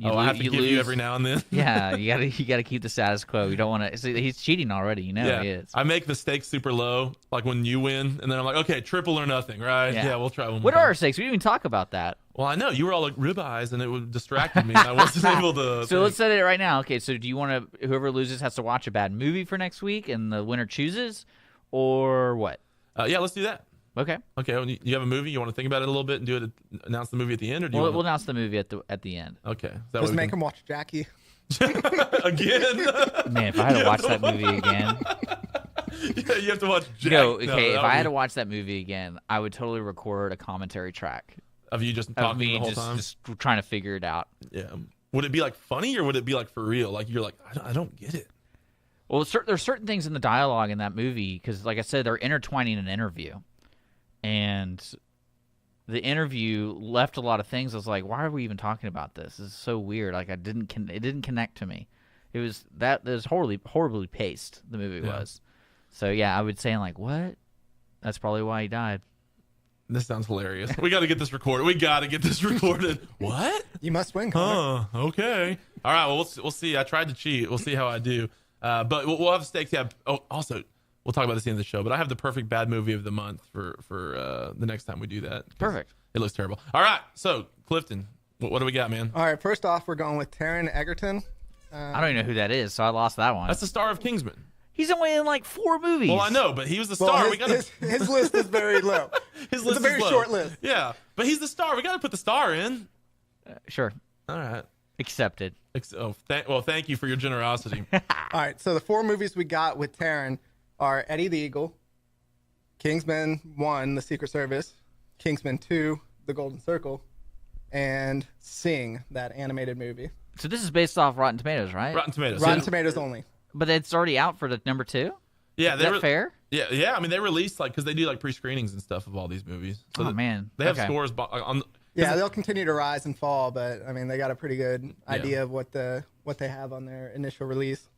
I have to give you every now and then. Yeah, you gotta keep the status quo. You don't want to. He's cheating already. You know he is. I make the stakes super low, like when you win, and then I'm like, okay, triple or nothing, right? Yeah, we'll try one more What time. are our stakes? We didn't even talk about that. Well, I know you were all like ribeyes, and it distracted me. And I wasn't able to. So let's set it right now. Okay, so do you want to? Whoever loses has to watch a bad movie for next week, and the winner chooses, or what? Yeah, let's do that. Okay. Okay. Well, you have a movie. You want to think about it a little bit and do it. Announce the movie at the end, or do you? We'll announce the movie at the end. Okay. Just make him watch Jackie. Again. Man, if I had to watch that movie again. Yeah, you have to watch Jack. Okay, if I had to watch that movie again, I would totally record a commentary track of you just talking the whole time, just trying to figure it out. Yeah. Would it be like funny or would it be like for real? Like you're like, I don't get it. Well, there's certain things in the dialogue in that movie because, like I said, they're intertwining an interview, and the interview left a lot of things. I was like, why are we even talking about this? This is so weird. Like it didn't connect to me. It was horribly paced. The movie was. So yeah, I would say like, what? That's probably why he died. This sounds hilarious. We got to get this recorded. What? You must win, Connor. Okay. All right. Well, we'll see. I tried to cheat. We'll see how I do. But we'll have stakes. Yeah. Oh, also, we'll talk about this at the end of the show. But I have the perfect bad movie of the month for the next time we do that. Perfect. It looks terrible. All right. So Clifton, what do we got, man? All right. First off, we're going with Taron Egerton. I don't even know who that is, so I lost that one. That's the star of Kingsman. He's only in like 4 movies. Well, I know, but he was the star. His list is very low. His list it's a very is low. short list. Yeah, but he's the star. We got to put the star in. Sure. All right. Accepted. Thank you for your generosity. All right. So the 4 movies we got with Taron are Eddie the Eagle, Kingsman 1, The Secret Service, Kingsman 2, The Golden Circle, and Sing, that animated movie. So this is based off Rotten Tomatoes, right? Rotten Tomatoes. Rotten Tomatoes only. But it's already out for the number 2? Yeah, is that fair? Yeah. I mean, they released because they do like pre-screenings and stuff of all these movies. So man, they have scores on. Yeah, they'll continue to rise and fall, but I mean, they got a pretty good idea of what they have on their initial release.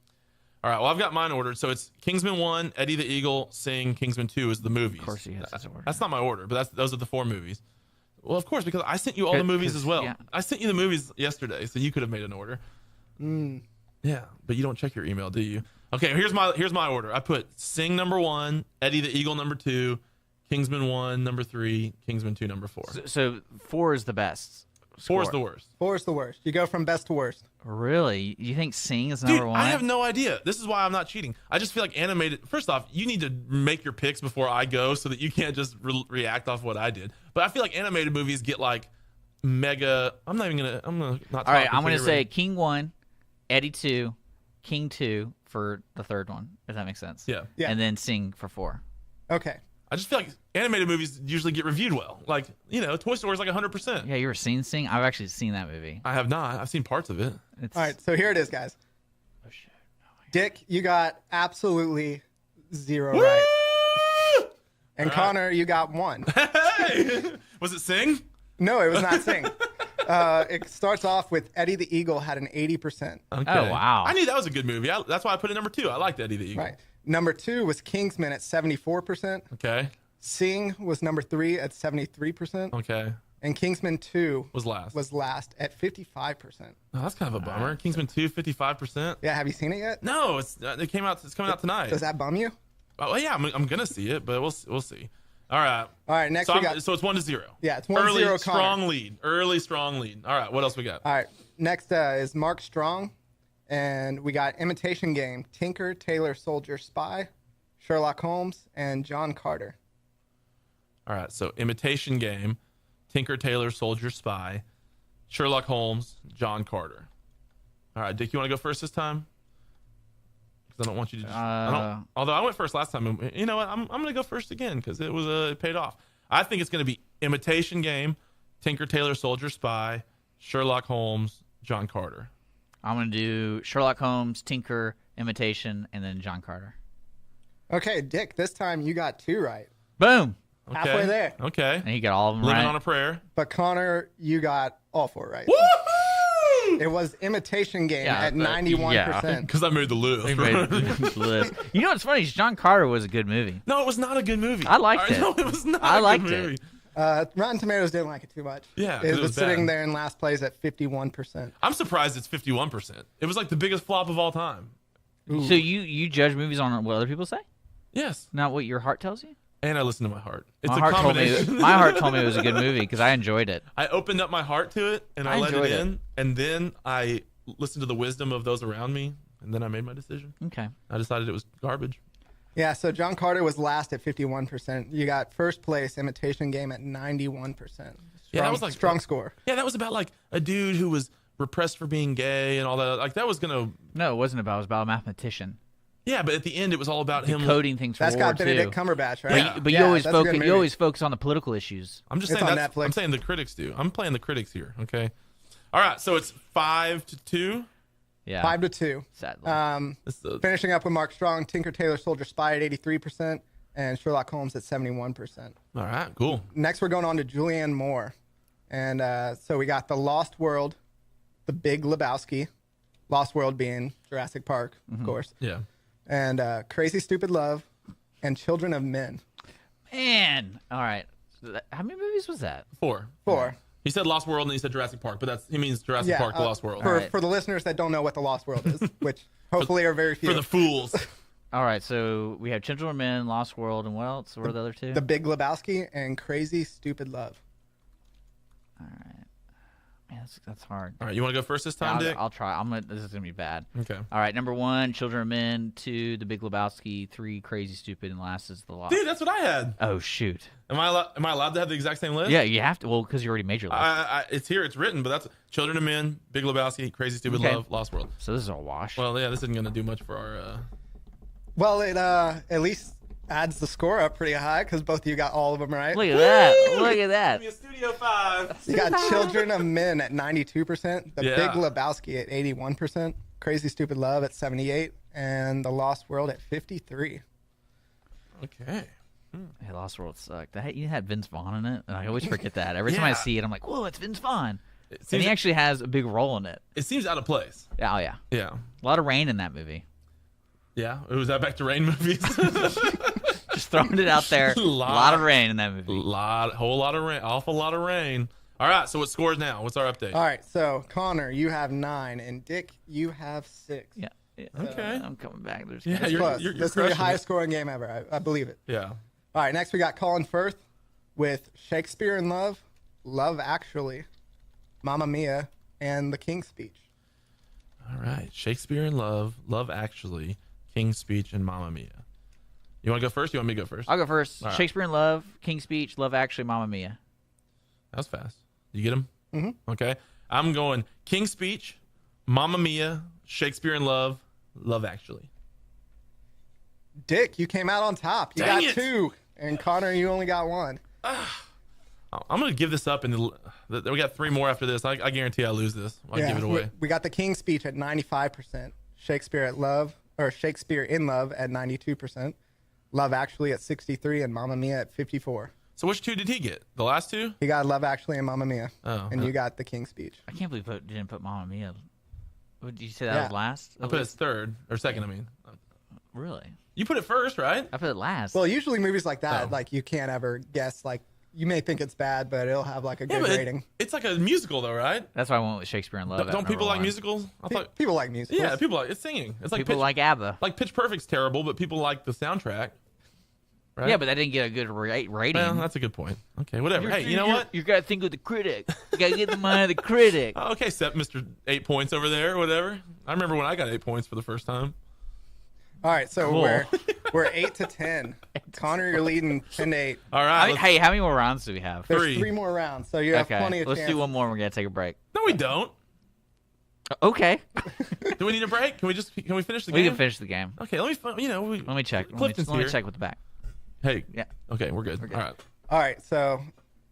All right, well, I've got mine ordered. So it's Kingsman 1, Eddie the Eagle, Sing, Kingsman 2 is the movies. Of course he has his order. That's not my order, but those are the 4 movies. Well, of course, because I sent you all the movies as well. Yeah. I sent you the movies yesterday, so you could have made an order. Yeah, but you don't check your email, do you? Okay, here's my order. I put Sing number 1, Eddie the Eagle number 2, Kingsman 1 number 3, Kingsman 2 number 4. So 4 is the best. 4 is the worst. 4 is the worst. You go from best to worst. Really? You think Sing is number 1? I have no idea. This is why I'm not cheating. I just feel like animated. First off, you need to make your picks before I go so that you can't just react off what I did. But I feel like animated movies get like mega. I'm gonna not. All right, I'm gonna say King 1, Eddie 2, King 2 for the third one, if that makes sense. Yeah. And then Sing for 4. Okay. I just feel like animated movies usually get reviewed well. Like, Toy Story is like 100%. Yeah, you ever seen Sing? I've actually seen that movie. I have not. I've seen parts of it. All right, so here it is, guys. Oh, shit. Dick, you got absolutely 0 right. And right. Connor, you got 1. Hey! Was it Sing? No, it was not Sing. It starts off with Eddie the Eagle had an 80%. Okay. Oh, wow. I knew that was a good movie. That's why I put it number 2. I liked Eddie the Eagle. Right. Number 2 was Kingsman at 74%. Okay. Sing was number 3 at 73%. Okay. And Kingsman 2 was last at 55%. Oh, that's kind of a bummer. Kingsman 2, 55%. Yeah, have you seen it yet? No, it's coming out tonight. Does that bum you? Oh yeah, I'm gonna see it, but we'll see. All right. All right. Next so we got. So it's 1-0. Yeah, it's 1-0. Strong lead. Early strong lead. All right. What else we got? All right. Next is Mark Strong, and we got Imitation Game, Tinker, Tailor, Soldier, Spy, Sherlock Holmes, and John Carter. All right. So Imitation Game, Tinker, Tailor, Soldier, Spy, Sherlock Holmes, John Carter. All right, Dick, you want to go first this time? Because I don't want you to just. Although I went first last time. You know what? I'm going to go first again because it paid off. I think it's going to be Imitation Game, Tinker, Tailor, Soldier, Spy, Sherlock Holmes, John Carter. I'm going to do Sherlock Holmes, Tinker, Imitation, and then John Carter. Okay, Dick, this time you got 2 right. Boom. Okay. Halfway there. Okay. And you got all of them Living right. on a prayer. But Connor, you got all 4 right. Woohoo! It was Imitation Game at 91%. Because I made the list. You know what's funny? John Carter was a good movie. No, it was not a good movie. I liked it. No, it was not I a liked good movie. it. Rotten Tomatoes didn't like it too much. Yeah, 'cause it it was was sitting bad. there in last place at 51%. I'm surprised it's 51%. It was like the biggest flop of all time. So you judge movies on what other people say, Yes. not what your heart tells you? And I listened to my heart. It's My a heart told me combination. my heart told me it was a good movie because I enjoyed it. I opened up my heart to it and I let it enjoyed it. in. And then I listened to the wisdom of those around me. And then I made my decision. Okay. I decided it was garbage. Yeah, so John Carter was last at 51%. You got first place, Imitation Game, at 91%. Yeah, that was like strong score. Yeah, that was about like a dude who was repressed for being gay and all that. Like that was gonna. No, it wasn't about. It was about a mathematician Yeah, but at the end it was all about him. coding things for That's World got War II. Benedict Cumberbatch, right? Yeah. But Yeah, you always that's a good focus. movie. You always focus on the political issues. I'm just It's saying on that's, Netflix. I'm saying the critics do. I'm playing the critics here. Okay. All right. So it's 5-2. Yeah. 5-2. Sadly. This is the- Finishing up with Mark Strong, Tinker Tailor Soldier Spy at 83%, and Sherlock Holmes at 71%. all right. Cool. Next, we're going on to Julianne Moore. And so we got The Lost World, The Big Lebowski, Lost World being Jurassic Park, of course, Yeah. and Crazy Stupid Love, and Children of Men. Man. All right. How many movies was that? 4. 4. He said Lost World and he said Jurassic Park, but he means Jurassic Yeah, Park: The Lost World. For, Alright. for the listeners that don't know what The Lost World is, which hopefully are very few. For the fools. All right. So we have Children of Men, Lost World, and what else? What are the other two? The Big Lebowski and Crazy Stupid Love. All right. Man, that's hard. All right. You want to go first this time, Dick? I'll try. This is gonna be bad. Okay. All right. Number 1, Children of Men. 2, The Big Lebowski. 3, Crazy Stupid, and last is The Lost. Dude, that's what I had. Oh shoot. Am I allowed to have the exact same list? Yeah, you have to. Well, because you already made your list. It's here. It's written, but that's Children of Men, Big Lebowski, Crazy Stupid Okay. Love, Lost World. So this is a wash. Well, yeah, this isn't going to do much for our. Well, it at least adds the score up pretty high because both of you got all of them right. Look at that. Look at that. a Studio 5. You got Children of Men at 92%, The Yeah. Big Lebowski at 81%, Crazy Stupid Love at 78%, and The Lost World at 53%. Okay. Hey, Lost World sucked. You had Vince Vaughn in it, and I always forget that. Every time I Yeah. see it, I'm like, whoa, it's Vince Vaughn. It And seems, he actually has a big role in it. it seems out of place. Oh, yeah. Yeah. A lot of rain in that movie. Yeah. Was that back to rain movies? Just throwing it out there. A lot of rain in that movie. Whole lot of rain. Awful lot of rain. All right. So what scores now? What's our update? All right, so Connor, you have 9, and Dick, you have 6. Yeah. Okay. I'm coming back. There's Yeah, It's you're close. you're This is the crushing highest it. scoring game ever. I believe it. Yeah. All right, next we got Colin Firth with Shakespeare in Love, Love Actually, Mamma Mia, and The King's Speech. All right. Shakespeare in Love, Love Actually, King's Speech, and Mamma Mia. You want to go first? You want me to go first? I'll go first. All right. Shakespeare in Love, King's Speech, Love Actually, Mamma Mia. That was fast. You get them? Mm-hmm. Okay. I'm going King's Speech, Mamma Mia, Shakespeare in Love, Love Actually. Dick, you came out on top. You Dang got it. 2, and Connor, you only got 1. I'm going to give this up. We got 3 more after this. I guarantee I lose this. I'll give it away. We got The King's Speech at 95%, Shakespeare in Love at 92%, Love Actually at 63%, and Mamma Mia at 54%. So which 2 did he get? The last 2? He got Love Actually and Mamma Mia, Oh, and you got The King's Speech. I can't believe you didn't put Mamma Mia. What, did you say that Yeah. was last? I put it third or second. I mean, Really? you put it first, right? I put it last. Well, usually movies like that, Oh. like you can't ever guess. Like you may think it's bad, but it'll have like a Yeah, good but rating. it's like a musical, though, right? That's why I went with Shakespeare in Love. at Don't people number like 1. musicals? I thought. People like musicals. Yeah, people like it's singing. It's like People Pitch, like ABBA. like Pitch Perfect's terrible, but people like the soundtrack. Right? Yeah, but that didn't get a good rating. Well, that's a good point. Okay, whatever. Hey, you know what? You gotta think of the critic. You gotta get the mind of the critic. Okay, Mr. 8 points over there, or whatever. I remember when I got 8 points for the first time. All right, so Cool. we're 8-10. Connor, you're leading 10-8. All right. Hey, how many more rounds do we have? There's 3. 3 more rounds, so you have Okay, plenty of let's chances. do one more. and We're gonna take a break. No, we don't. Okay, Do we need a break? Can we finish the we game? can finish the game. Okay, let Let me check. Clifton's Let me here. check with the back. Hey. Yeah. Okay, we're good. good. All right. All right, so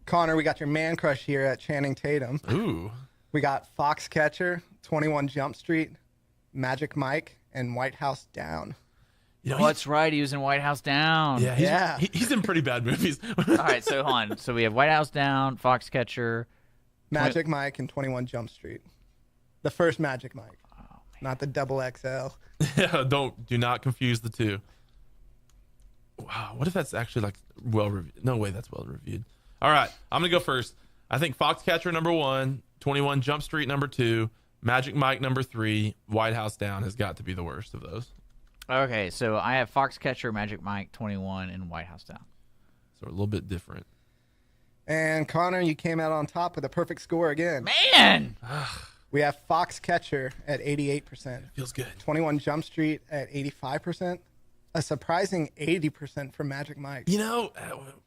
Connor, we got your man crush here at Channing Tatum. Ooh. We got Foxcatcher, 21 Jump Street, Magic Mike, and White House Down. You know, Oh, that's right. He was in White House Down. Yeah. He's in pretty bad movies. All right, so hold on. So we have White House Down, Foxcatcher. Magic Mike and 21 Jump Street. The first Magic Mike, not the double XL. Yeah, do not confuse the 2. Wow, what if that's actually like well reviewed? No way, that's well reviewed. All right, I'm gonna go first. I think Foxcatcher number 1, 21 Jump Street number 2, Magic Mike number 3, White House Down has got to be the worst of those. Okay, so I have Foxcatcher, Magic Mike, 21, and White House Down. So a little bit different. And Connor, you came out on top with a perfect score again. Man! We have Foxcatcher at 88%. Feels good. 21 Jump Street at 85%. A surprising 80% for Magic Mike. You know,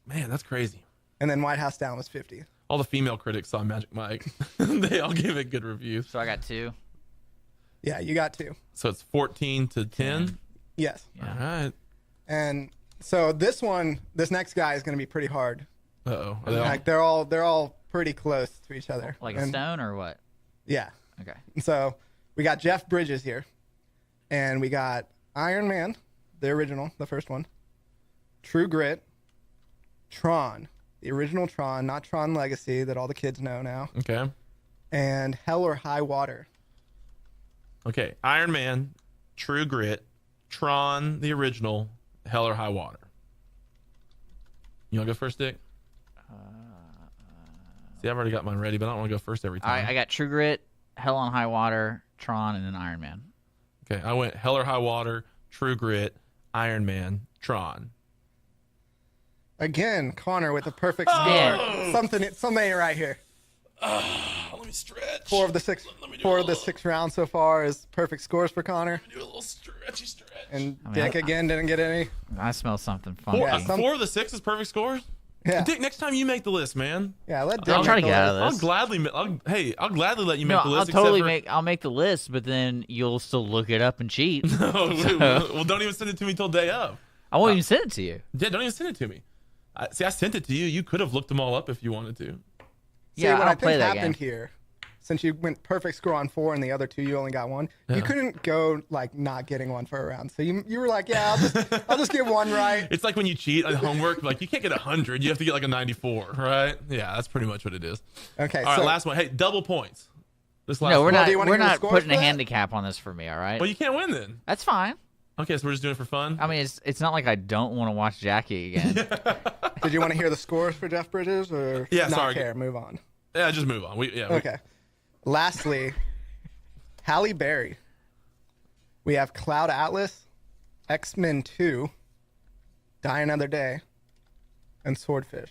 man, that's crazy. And then White House Down was 50. All the female critics saw Magic Mike. They all gave it good reviews. So I got 2. Yeah, you got 2. So it's 14 to 10. Yes. Yeah. All right. And so this next guy is going to be pretty hard. Uh-oh. Are Like they're all pretty close to each other. Like a stone or what? Yeah. Okay. So we got Jeff Bridges here, and we got Iron Man, the original, the first one, True Grit, Tron, the original Tron, not Tron Legacy that all the kids know now, Okay. and Hell or High Water. Okay. Iron Man, True Grit, Tron, the original, Hell or High Water. You want to go first, Dick? See, I've already got mine ready, but I don't want to go first every time. I got True Grit, Hell on High Water, Tron, and then Iron Man. Okay. I went Hell or High Water, True Grit, Iron Man, Tron. Again, Connor with a perfect score. Man. Something ain't right here. Let me stretch. 4 of the 6 rounds so far is perfect scores for Connor. Do a little stretchy stretch. And Dick again didn't get any. I smell something funky. Four, Yeah, four of the 6 is perfect scores? Yeah. Dick, next time you make the list, man. Yeah, let Dick I'll try to make get the out of list. this. I'll gladly let you make No, the I'll list. totally except I'll make the list, but then you'll still look it up and cheat. well, don't even send it to me till day of. I won't even send it to you. Yeah, don't even send it to me. See, I sent it to you. You could have looked them all up if you wanted to. See, Yeah, what I I don't play think that happened game. here, since you went perfect score on 4 and the other 2 you only got 1, you couldn't go like not getting one for a round. So you were like, yeah, I'll just get 1 right. It's like when you cheat on homework, like you can't get 100. You have to get like a 94, right? Yeah, that's pretty much what it is. Okay, All right, so last one. Hey, double points. This last No, we're one. Well, not. do you wanna We're hear the not scores putting for a that? handicap on this for me. All right. Well, you can't win then. That's fine. Okay, so we're just doing it for fun. I mean, it's not like I don't want to watch Jackie again. did you want to hear the scores for Jeff Bridges or Yeah, not sorry. care? Move on. Yeah, just move on. Okay. Lastly, Halle Berry. We have Cloud Atlas, X-Men 2, Die Another Day, and Swordfish.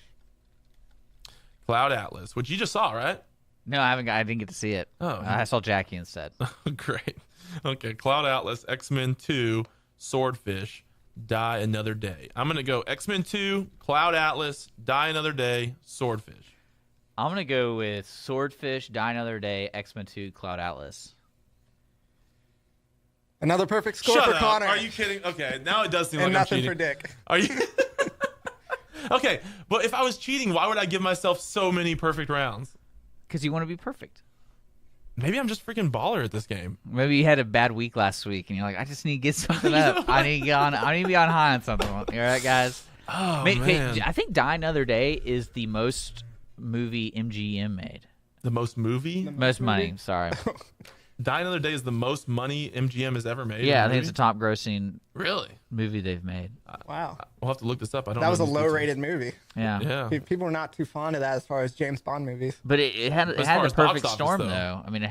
Cloud Atlas, which you just saw, right? No, I didn't get to see it. Oh. I saw Jackie instead. Great. Okay, Cloud Atlas, X-Men 2, Swordfish, Die Another Day. I'm going to go X-Men 2, Cloud Atlas, Die Another Day, Swordfish. I'm gonna go with Swordfish, Die Another Day, X-Men 2, Cloud Atlas. Another perfect score Shut for up. Connor. Are you kidding? Okay, now it does seem and like I'm nothing cheating. for Dick. Are you? Okay, but if I was cheating, why would I give myself so many perfect rounds? Because you want to be perfect. Maybe I'm just freaking baller at this game. Maybe you had a bad week last week, and you're like, I just need to get something up. I need to be on high on something. All right, guys. Oh, man. I think Die Another Day is the most movie MGM made. The most movie? Most money. Sorry. Die Another Day is the most money MGM has ever made. Yeah, I in a think it's movie? the top grossing Really? movie they've made. Wow. We'll have to look this up. I don't. That was a know these details. low-rated movie. Yeah. Yeah. People are not too fond of that as far as James Bond movies. But it had As far the as box perfect office, storm though. though. I mean, it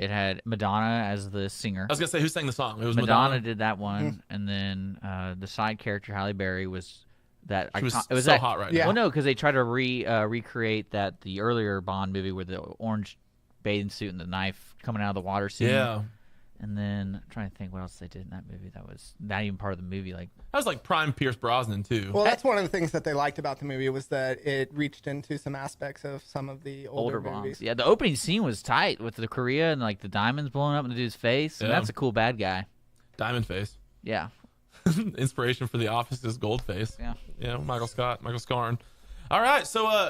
had Madonna as the singer. I was gonna say who sang the song. It was Madonna Madonna. did that one, and then the side character Halle Berry was that. She was it was so that, hot right Yeah. now. Well, no, because they tried to recreate the earlier Bond movie with the orange bathing suit and the knife coming out of the water scene. Yeah. And then I'm trying to think what else they did in that movie that was not even part of the movie. Like, That was like prime Pierce Brosnan too. Well, that's one of the things that they liked about the movie was that it reached into some aspects of some of the older Bonds. movies. Yeah, the opening scene was tight with the Korea and like the diamonds blowing up in the dude's face. And Yeah. that's a cool bad guy. Diamond Face. Yeah. Inspiration for The Office is Goldface. Yeah. Yeah, Michael Scarn. All right, so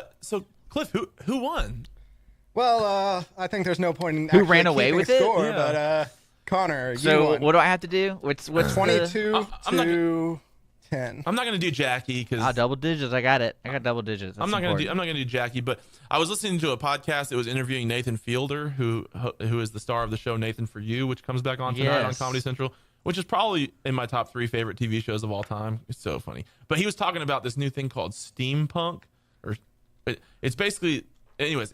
Cliff, who won? Well, I think there's no point in Who actually ran away keeping with it? score, Yeah. but Connor, you So won. what do I have to do? What's 22 I'm not to 10. I'm not gonna do Jackie because double digits. I got it. I got double digits. I'm not gonna do Jackie, but I was listening to a podcast that was interviewing Nathan Fielder, who is the star of the show Nathan for You, which comes back on tonight on Yes. Comedy Central, which is probably in my top 3 favorite TV shows of all time. It's so funny. But he was talking about this new thing called steampunk, It's basically, anyways,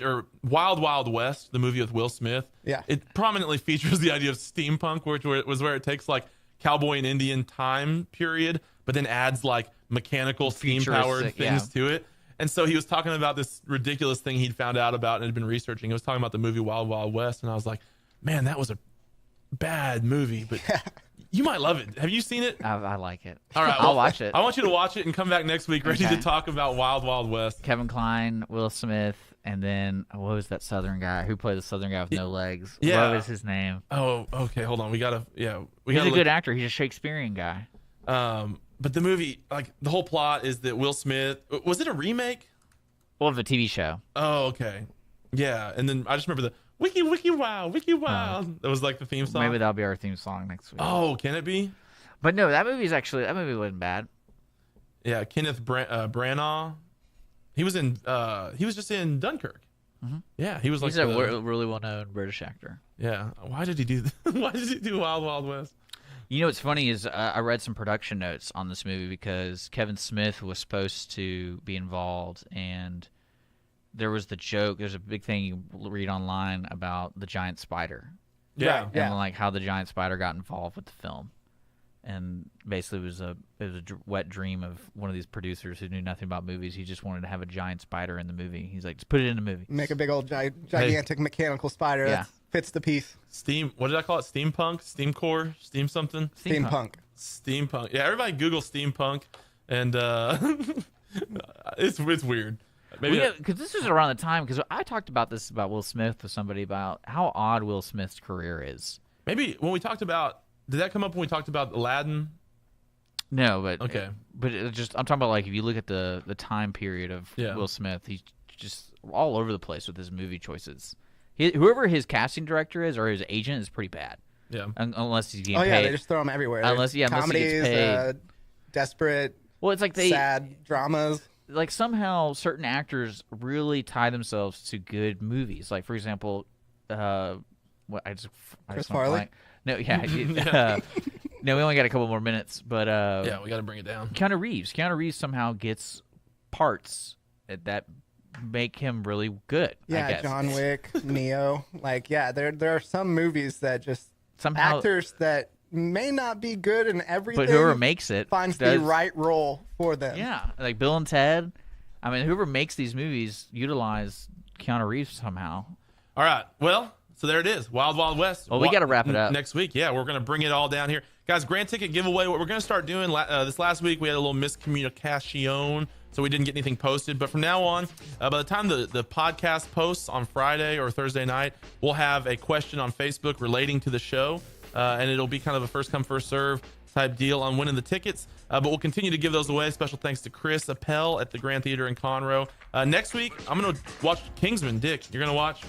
or Wild Wild West, the movie with Will Smith. Yeah. It prominently features the idea of steampunk, where it takes like cowboy and Indian time period, but then adds like mechanical steam powered things to it. And so he was talking about this ridiculous thing he'd found out about and had been researching. He was talking about the movie Wild Wild West, and I was like, man, that was a bad movie, but you might love it. Have you seen it? I like it. All right, I'll watch it. I want you to watch it and come back next week ready to talk about Wild Wild West. Kevin Kline, Will Smith, and then what was that Southern guy who played the Southern guy with no legs? Yeah. What was his name? Oh, okay, hold on. He's a good actor. He's a Shakespearean guy. But the movie, like the whole plot is that Will Smith, was it a remake? Well, of a TV show. Oh, okay. Yeah, and then I just remember the Wiki Wow. That was like the theme song. Maybe that'll be our theme song next week. Oh, can it be? But no, that movie wasn't bad. Yeah, Kenneth Branagh. He was just in Dunkirk. Mm-hmm. Yeah, he's a really well-known British actor. Yeah. Why did he do Why did he do Wild Wild West? You know what's funny is I read some production notes on this movie because Kevin Smith was supposed to be involved, and there was the joke. There's a big thing you read online about the giant spider. Yeah. And like how the giant spider got involved with the film. And basically it was a wet dream of one of these producers who knew nothing about movies. He just wanted to have a giant spider in the movie. He's like, just put it in the movie. Make a big old gigantic mechanical spider that fits the piece. What did I call it? Steampunk? Steamcore? Steam something? Steampunk. Steampunk. Yeah, everybody Google steampunk, and it's weird. Maybe because this was around the time, because I talked about this about Will Smith with somebody about how odd Will Smith's career is. Maybe when we talked about, did that come up when we talked about Aladdin? No, but okay. I'm talking about like if you look at the time period of Will Smith, he's just all over the place with his movie choices. Whoever his casting director is or his agent is pretty bad. Yeah. Unless he's getting paid. They just throw him everywhere. Unless he gets paid. Desperate. Well, it's like sad dramas. Like somehow certain actors really tie themselves to good movies. Like for example, Chris Farley. No, yeah. No, we only got a couple more minutes, but we got to bring it down. Keanu Reeves somehow gets parts that make him really good. Yeah, I guess. John Wick, Neo. Like, yeah, there are some movies that just somehow actors that may not be good in everything, but whoever makes it finds the right role for them. Yeah, like Bill and Ted. I mean, whoever makes these movies utilize Keanu Reeves somehow. All right, well. So there it is, Wild Wild West. Well, we got to wrap it up next week. Yeah, we're going to bring it all down here. Guys, Grand Ticket giveaway. What we're going to start doing, this last week we had a little miscommunication, so we didn't get anything posted. But from now on, by the time the podcast posts on Friday or Thursday night, we'll have a question on Facebook relating to the show, and it'll be kind of a first come, first serve type deal on winning the tickets. But we'll continue to give those away. Special thanks to Chris Appel at the Grand Theater in Conroe. Next week, I'm going to watch Kingsman. Dick, you're going to watch?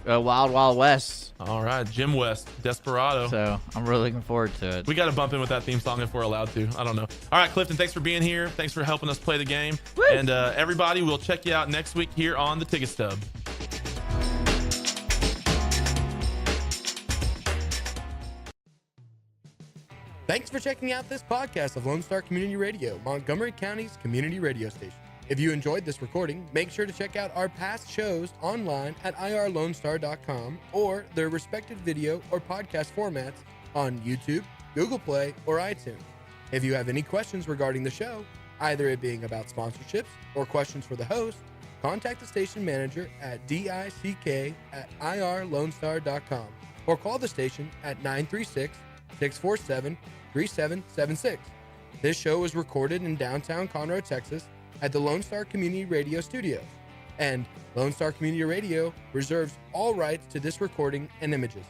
Wild Wild West. All right, Jim West, Desperado. So I'm really looking forward to it. We got to bump in with that theme song if we're allowed to. I don't know. All right, Clifton, thanks for being here. Thanks for helping us play the game. Woo! And everybody, we'll check you out next week here on the Ticket Stub. Thanks for checking out this podcast of Lone Star Community Radio, Montgomery County's community radio station. If you enjoyed this recording, make sure to check out our past shows online at irlonestar.com or their respective video or podcast formats on YouTube, Google Play, or iTunes. If you have any questions regarding the show, either it being about sponsorships or questions for the host, contact the station manager at dick@irlonestar.com or call the station at 936-647-3776. This show is recorded in downtown Conroe, Texas, at the Lone Star Community Radio Studios, and Lone Star Community Radio reserves all rights to this recording and images.